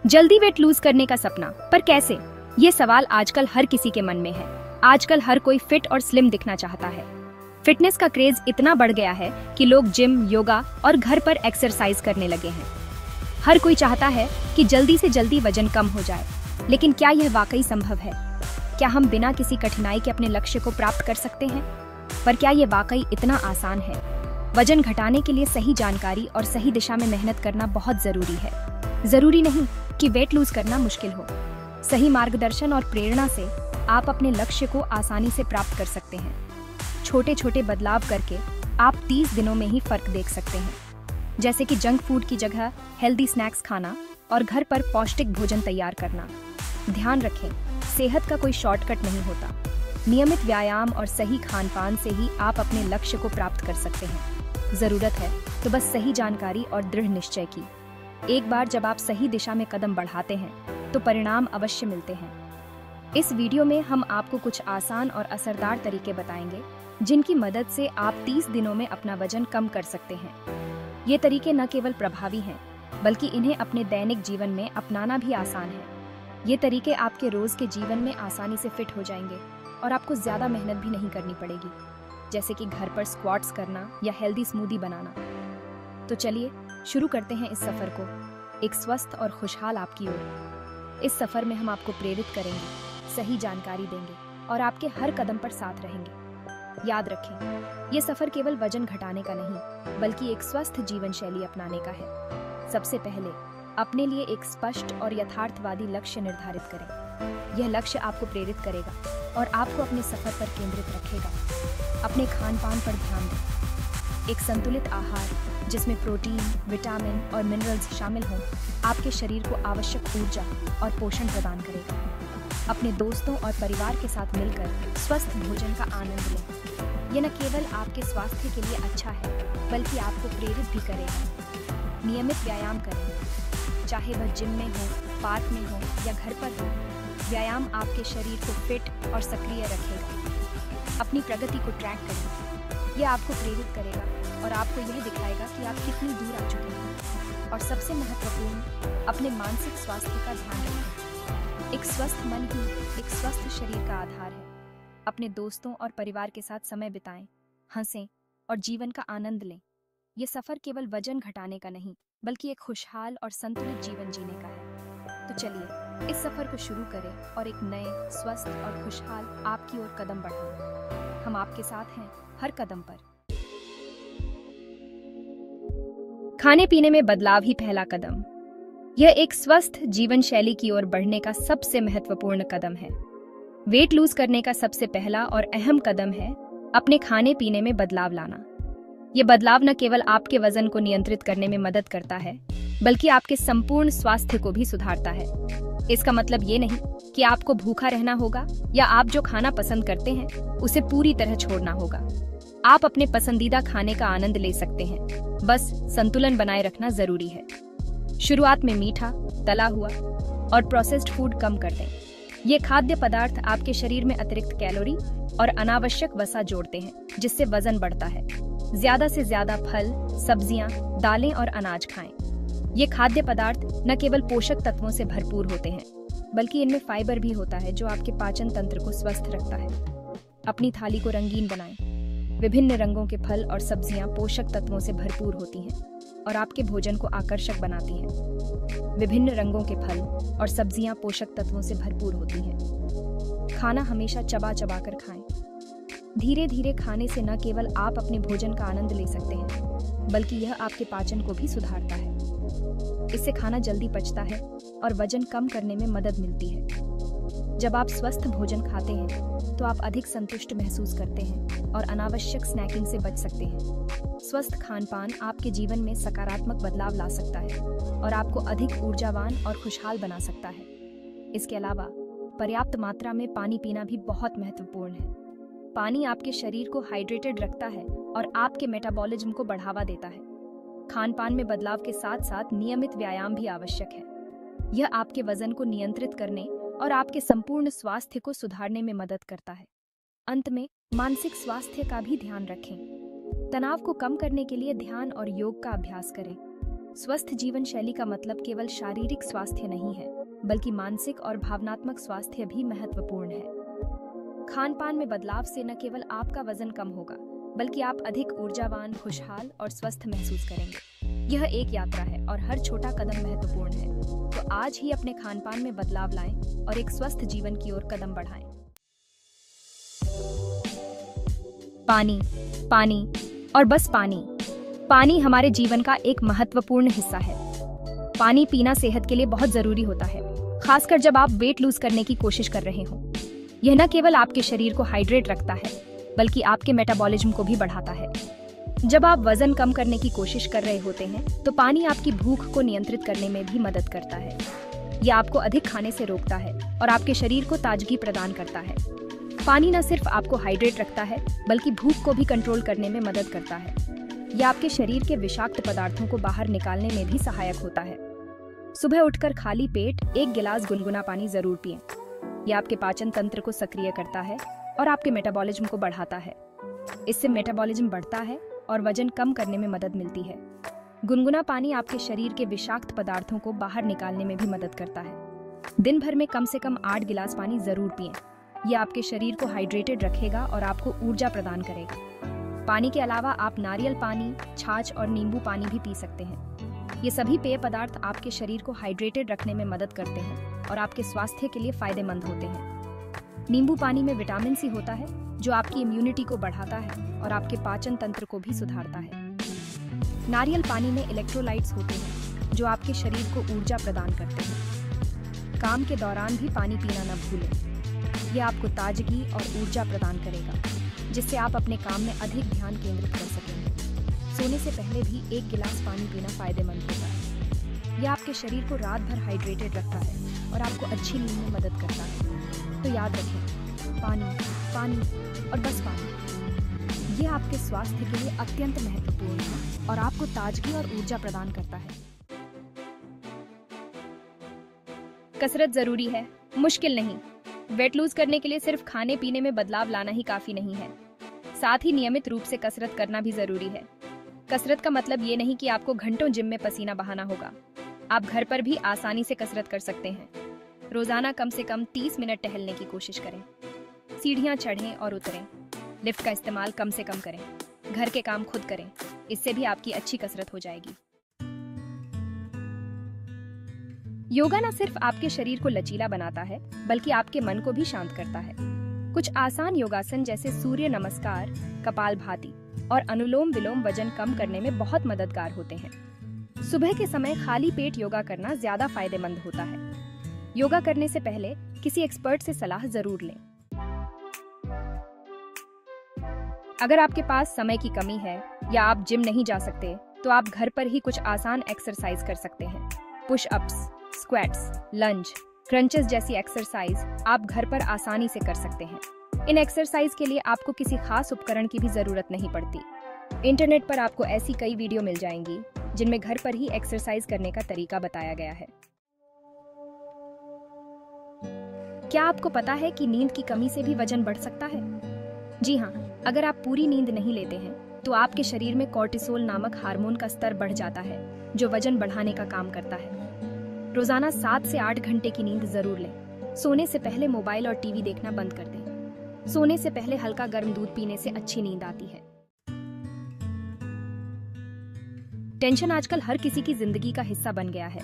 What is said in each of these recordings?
जल्दी weight lose करने का सपना, पर कैसे? ये सवाल आजकल हर किसी के मन में है। आजकल हर कोई फिट और स्लिम दिखना चाहता है। फिटनेस का क्रेज इतना बढ़ गया है कि लोग जिम, योगा और घर पर एक्सरसाइज करने लगे हैं। हर कोई चाहता है कि जल्दी से जल्दी वजन कम हो जाए, लेकिन क्या यह वाकई संभव है? क्या हम बिना किसी कठिनाई के अपने लक्ष्य को प्राप्त कर सकते हैं? पर क्या यह वाकई इतना आसान है? वजन घटाने के लिए सही जानकारी और सही दिशा में मेहनत करना बहुत जरूरी है। जरूरी नहीं कि वेट लूज करना मुश्किल हो। सही मार्गदर्शन और प्रेरणा से आप अपने लक्ष्य को आसानी से प्राप्त कर सकते हैं। छोटे छोटे बदलाव करके आप 30 दिनों में ही फर्क देख सकते हैं, जैसे कि जंक फूड की जगह हेल्दी स्नैक्स खाना और घर पर पौष्टिक भोजन तैयार करना। ध्यान रखें, सेहत का कोई शॉर्टकट नहीं होता। नियमित व्यायाम और सही खान पान से ही आप अपने लक्ष्य को प्राप्त कर सकते हैं। जरूरत है तो बस सही जानकारी और दृढ़ निश्चय की। एक बार जब आप सही दिशा में कदम बढ़ाते हैं तो परिणाम अवश्य मिलते हैं। इस वीडियो में हम आपको कुछ आसान और असरदार तरीके बताएंगे जिनकी मदद से आप 30 दिनों में अपना वजन कम कर सकते हैं। ये तरीके न केवल प्रभावी हैं, बल्कि इन्हें अपने दैनिक जीवन में अपनाना भी आसान है। ये तरीके आपके रोज के जीवन में आसानी से फिट हो जाएंगे और आपको ज्यादा मेहनत भी नहीं करनी पड़ेगी, जैसे कि घर पर स्क्वाट्स करना या हेल्दी स्मूदी बनाना। तो चलिए शुरू करते हैं इस सफर को, एक स्वस्थ और खुशहाल आपकी ओर। इस सफर में हम आपको प्रेरित करेंगे, सही जानकारी देंगे और आपके हर कदम पर साथ रहेंगे। याद रखें, ये सफर केवल वजन घटाने का नहीं, बल्कि एक स्वस्थ जीवन शैली अपनाने का है। सबसे पहले अपने लिए एक स्पष्ट और यथार्थवादी लक्ष्य निर्धारित करें। यह लक्ष्य आपको प्रेरित करेगा और आपको अपने सफर पर केंद्रित रखेगा। अपने खान पान पर ध्यान दें। एक संतुलित आहार जिसमें प्रोटीन, विटामिन और मिनरल्स शामिल हों, आपके शरीर को आवश्यक ऊर्जा और पोषण प्रदान करेगा। अपने दोस्तों और परिवार के साथ मिलकर स्वस्थ भोजन का आनंद लें। यह न केवल आपके स्वास्थ्य के लिए अच्छा है, बल्कि आपको प्रेरित भी करेगा। नियमित व्यायाम करें, चाहे वह जिम में हो, पार्क में हो या घर पर हो। व्यायाम आपके शरीर को फिट और सक्रिय रखेगा। अपनी प्रगति को ट्रैक करें, यह आपको प्रेरित करेगा और आपको यह दिखाएगा कि आप कितनी दूर आ चुके हैं। और सबसे महत्वपूर्ण, अपने मानसिक स्वास्थ्य का ध्यान रखें। एक स्वस्थ मन ही एक स्वस्थ शरीर का आधार है। अपने दोस्तों और परिवार के साथ समय बिताएं, हंसें और जीवन का आनंद लें। ये सफर केवल वजन घटाने का नहीं, बल्कि एक खुशहाल और संतुलित जीवन जीने का है। तो चलिए इस सफर को शुरू करें और एक नए, स्वस्थ और खुशहाल आपकी ओर कदम बढ़ाएं। हम आपके साथ हैं हर कदम पर। खाने पीने में बदलाव ही पहला कदम। यह एक स्वस्थ जीवन शैली की ओर बढ़ने का सबसे महत्वपूर्ण कदम है। वेट लूज करने का सबसे पहला और अहम कदम है अपने खाने पीने में बदलाव लाना। यह बदलाव न केवल आपके वजन को नियंत्रित करने में मदद करता है, बल्कि आपके संपूर्ण स्वास्थ्य को भी सुधारता है। इसका मतलब ये नहीं कि आपको भूखा रहना होगा या आप जो खाना पसंद करते हैं उसे पूरी तरह छोड़ना होगा। आप अपने पसंदीदा खाने का आनंद ले सकते हैं, बस संतुलन बनाए रखना जरूरी है। शुरुआत में मीठा, तला हुआ और प्रोसेस्ड फूड कम कर दें। ये खाद्य पदार्थ आपके शरीर में अतिरिक्त कैलोरी और अनावश्यक वसा जोड़ते हैं, जिससे वजन बढ़ता है। ज्यादा से ज्यादा फल, सब्जियां, दालें और अनाज खाएं। ये खाद्य पदार्थ न केवल पोषक तत्वों से भरपूर होते हैं, बल्कि इनमें फाइबर भी होता है जो आपके पाचन तंत्र को स्वस्थ रखता है। अपनी थाली को रंगीन बनाएं। विभिन्न रंगों के फल और सब्जियां पोषक तत्वों से भरपूर होती हैं और आपके भोजन को आकर्षक बनाती हैं। विभिन्न रंगों के फल और सब्जियां पोषक तत्वों से भरपूर होती हैं। खाना हमेशा चबा चबा कर खाएं। धीरे धीरे खाने से न केवल आप अपने भोजन का आनंद ले सकते हैं, बल्कि यह आपके पाचन को भी सुधारता है। इससे खाना जल्दी पचता है और वजन कम करने में मदद मिलती है। जब आप स्वस्थ भोजन खाते हैं तो आप अधिक संतुष्ट महसूस करते हैं और अनावश्यक स्नैकिंग से बच सकते हैं। स्वस्थ खान पान आपके जीवन में सकारात्मक बदलाव ला सकता है और आपको अधिक ऊर्जावान और खुशहाल बना सकता है। इसके अलावा पर्याप्त मात्रा में पानी पीना भी बहुत महत्वपूर्ण है। पानी आपके शरीर को हाइड्रेटेड रखता है और आपके मेटाबॉलिज्म को बढ़ावा देता है। खान पान में बदलाव के साथ साथ नियमित व्यायाम भी आवश्यक है। यह आपके वजन को नियंत्रित करने और आपके संपूर्ण स्वास्थ्य को सुधारने में मदद करता है। अंत में मानसिक स्वास्थ्य का भी ध्यान रखें। तनाव को कम करने के लिए ध्यान और योग का अभ्यास करें। स्वस्थ जीवन शैली का मतलब केवल शारीरिक स्वास्थ्य नहीं है, बल्कि मानसिक और भावनात्मक स्वास्थ्य भी महत्वपूर्ण है। खान पान में बदलाव से न केवल आपका वजन कम होगा, बल्कि आप अधिक ऊर्जावान, खुशहाल और स्वस्थ महसूस करेंगे। यह एक यात्रा है और हर छोटा कदम महत्वपूर्ण है। तो आज ही अपने खान पान में बदलाव लाएं और एक स्वस्थ जीवन की ओर कदम बढ़ाएं। पानी, पानी और बस पानी। पानी हमारे जीवन का एक महत्वपूर्ण हिस्सा है। पानी पीना सेहत के लिए बहुत जरूरी होता है, खासकर जब आप वेट लूज करने की कोशिश कर रहे हो। यह न केवल आपके शरीर को हाइड्रेट रखता है, बल्कि आपके मेटाबॉलिज्म को भी बढ़ाता है। जब आप वजन कम करने की कोशिश कर रहे होते हैं, तो पानी आपकी भूख को नियंत्रित करने में भी मदद करता है। यह आपको अधिक खाने से रोकता है और आपके शरीर को ताजगी प्रदान करता है। पानी न सिर्फ आपको हाइड्रेट रखता है, बल्कि भूख को भी कंट्रोल करने में मदद करता है। यह आपके शरीर के विषाक्त पदार्थों को बाहर निकालने में भी सहायक होता है। सुबह उठकर खाली पेट 1 गिलास गुनगुना पानी जरूर पिएं। यह आपके पाचन तंत्र को सक्रिय करता है और आपके मेटाबॉलिज्म को बढ़ाता है। इससे मेटाबॉलिज्म बढ़ता है और वजन कम करने में मदद मिलती है। गुनगुना पानी आपके शरीर के विषाक्त पदार्थों को बाहर निकालने में भी मदद करता है। दिन भर में कम से कम 8 गिलास पानी जरूर पिएं। यह आपके शरीर को हाइड्रेटेड रखेगा और आपको ऊर्जा प्रदान करेगा। पानी के अलावा आप नारियल पानी, छाछ और नींबू पानी भी पी सकते हैं। ये सभी पेय पदार्थ आपके शरीर को हाइड्रेटेड रखने में मदद करते हैं और आपके स्वास्थ्य के लिए फायदेमंद होते हैं। नींबू पानी में विटामिन सी होता है, जो आपकी इम्यूनिटी को बढ़ाता है और आपके पाचन तंत्र को भी सुधारता है। नारियल पानी में इलेक्ट्रोलाइट्स होते हैं, जो आपके शरीर को ऊर्जा प्रदान करते हैं। काम के दौरान भी पानी पीना न भूलें। यह आपको ताजगी और ऊर्जा प्रदान करेगा, जिससे आप अपने काम में अधिक ध्यान केंद्रित कर सकेंगे। सोने से पहले भी 1 गिलास पानी पीना फायदेमंद होता है। यह आपके शरीर को रात भर हाइड्रेटेड रखता है और आपको अच्छी नींद में मदद करता है। तो याद रखें, पानी, पानी और बस पानी। यह आपके स्वास्थ्य के लिए अत्यंत महत्वपूर्ण है और आपको ताजगी और ऊर्जा प्रदान करता है। कसरत जरूरी है, मुश्किल नहीं। वेट लूज करने के लिए सिर्फ खाने पीने में बदलाव लाना ही काफी नहीं है, साथ ही नियमित रूप से कसरत करना भी जरूरी है। कसरत का मतलब ये नहीं कि आपको घंटों जिम में पसीना बहाना होगा। आप घर पर भी आसानी से कसरत कर सकते हैं। रोजाना कम से कम 30 मिनट टहलने की कोशिश करें। सीढ़ियां चढ़ें और उतरें। लिफ्ट का इस्तेमाल कम से कम करें। घर के काम खुद करें, इससे भी आपकी अच्छी कसरत हो जाएगी। योगा न सिर्फ आपके शरीर को लचीला बनाता है, बल्कि आपके मन को भी शांत करता है। कुछ आसान योगासन जैसे सूर्य नमस्कार, कपालभाति और अनुलोम विलोम वजन कम करने में बहुत मददगार होते हैं। सुबह के समय खाली पेट योगा करना ज्यादा फायदेमंद होता है। योगा करने से पहले किसी एक्सपर्ट से सलाह जरूर लें। अगर आपके पास समय की कमी है या आप जिम नहीं जा सकते, तो आप घर पर ही कुछ आसान एक्सरसाइज कर सकते हैं। पुश अप्स, स्क्वैट्स, लंज, क्रंचेस जैसी एक्सरसाइज आप घर पर आसानी से कर सकते हैं। इन एक्सरसाइज के लिए आपको किसी खास उपकरण की भी जरूरत नहीं पड़ती। इंटरनेट पर आपको ऐसी कई वीडियो मिल जाएंगी जिनमें घर पर ही एक्सरसाइज करने का तरीका बताया गया है। क्या आपको पता है कि नींद की कमी से भी वजन बढ़ सकता है? जी हाँ, अगर आप पूरी नींद नहीं लेते हैं, तो आपके शरीर में कॉर्टिसोल नामक हार्मोन का स्तर बढ़ जाता है, जो वजन बढ़ाने का काम करता है। रोजाना 7 से 8 घंटे की नींद जरूर लें। सोने से पहले मोबाइल और टीवी देखना बंद कर दें। सोने से पहले हल्का गर्म दूध पीने से अच्छी नींद आती है। टेंशन आजकल हर किसी की जिंदगी का हिस्सा बन गया है,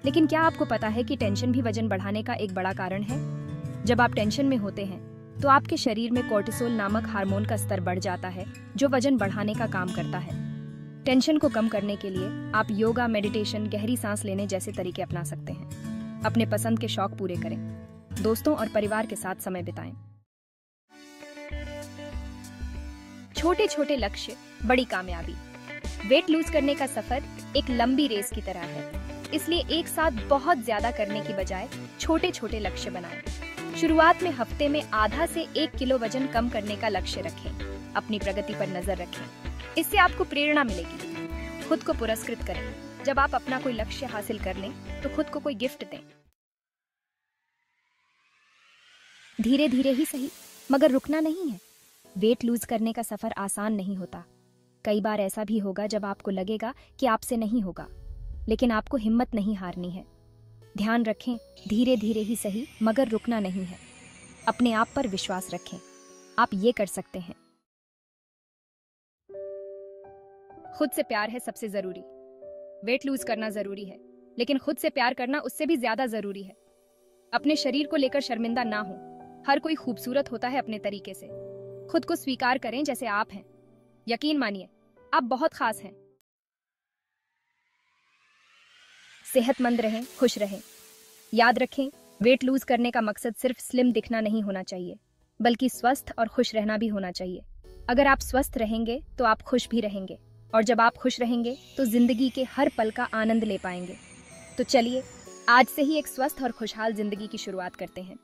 लेकिन क्या आपको पता है कि टेंशन भी वजन बढ़ाने का एक बड़ा कारण है? जब आप टेंशन में होते हैं, तो आपके शरीर में कॉर्टिसोल नामक हार्मोन का स्तर बढ़ जाता है, जो वजन बढ़ाने का काम करता है। टेंशन को कम करने के लिए आप योगा, मेडिटेशन, गहरी सांस लेने जैसे तरीके अपना सकते हैं। अपने पसंद के शौक पूरे करें। दोस्तों और परिवार के साथ समय बिताएं। छोटे छोटे लक्ष्य, बड़ी कामयाबी। वेट लूज करने का सफर एक लंबी रेस की तरह है, इसलिए एक साथ बहुत ज्यादा करने की बजाय छोटे छोटे लक्ष्य बनाएं। शुरुआत में हफ्ते में आधा से 1 किलो वजन कम करने का लक्ष्य रखें। अपनी प्रगति पर नजर रखें, इससे आपको प्रेरणा मिलेगी। खुद को पुरस्कृत करें। जब आप अपना कोई लक्ष्य हासिल कर लें, तो खुद को कोई गिफ्ट दें। धीरे धीरे ही सही, मगर रुकना नहीं है। वेट लूज करने का सफर आसान नहीं होता। कई बार ऐसा भी होगा जब आपको लगेगा कि आपसे नहीं होगा, लेकिन आपको हिम्मत नहीं हारनी है। ध्यान रखें, धीरे धीरे ही सही, मगर रुकना नहीं है। अपने आप पर विश्वास रखें, आप ये कर सकते हैं। खुद से प्यार है सबसे जरूरी। वेट लूज करना जरूरी है, लेकिन खुद से प्यार करना उससे भी ज्यादा जरूरी है। अपने शरीर को लेकर शर्मिंदा ना हो। हर कोई खूबसूरत होता है अपने तरीके से। खुद को स्वीकार करें जैसे आप हैं। यकीन मानिए, आप बहुत खास हैं। सेहतमंद रहें, खुश रहें। याद रखें, वेट लूज करने का मकसद सिर्फ स्लिम दिखना नहीं होना चाहिए, बल्कि स्वस्थ और खुश रहना भी होना चाहिए। अगर आप स्वस्थ रहेंगे तो आप खुश भी रहेंगे, और जब आप खुश रहेंगे तो जिंदगी के हर पल का आनंद ले पाएंगे। तो चलिए, आज से ही एक स्वस्थ और खुशहाल जिंदगी की शुरुआत करते हैं।